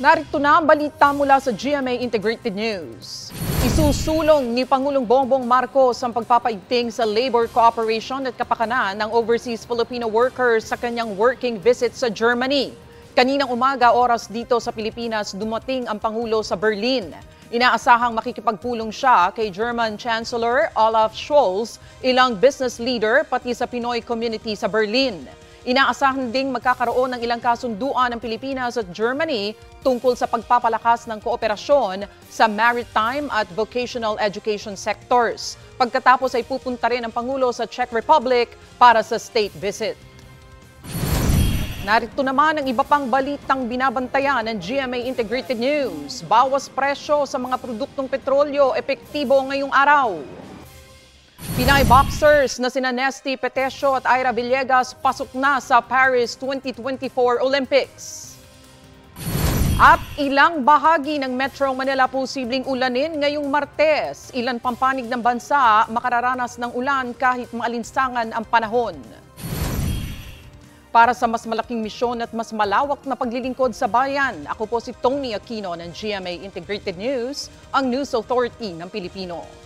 Narito na ang balita mula sa GMA Integrated News. Isusulong ni Pangulong Bongbong Marcos ang pagpapaigting sa labor cooperation at kapakanan ng overseas Filipino workers sa kanyang working visit sa Germany. Kaninang umaga oras dito sa Pilipinas, dumating ang Pangulo sa Berlin. Inaasahang makikipagpulong siya kay German Chancellor Olaf Scholz, ilang business leader pati sa Pinoy community sa Berlin. Inaasahan ding magkakaroon ng ilang kasunduan ng Pilipinas at Germany tungkol sa pagpapalakas ng kooperasyon sa maritime at vocational education sectors. Pagkatapos ay pupunta rin ang Pangulo sa Czech Republic para sa state visit. Narito naman ang iba pang balitang binabantayan ng GMA Integrated News. Bawas presyo sa mga produktong petrolyo epektibo ngayong araw. Pinay boxers na sina Nesty Petesio at Ira Villegas pasok na sa Paris 2024 Olympics. At ilang bahagi ng Metro Manila posibleng ulanin ngayong Martes. Ilan pampanig ng bansa makararanas ng ulan kahit maalinsangan ang panahon. Para sa mas malaking misyon at mas malawak na paglilingkod sa bayan, ako po si Tony Aquino ng GMA Integrated News, ang News Authority ng Pilipino.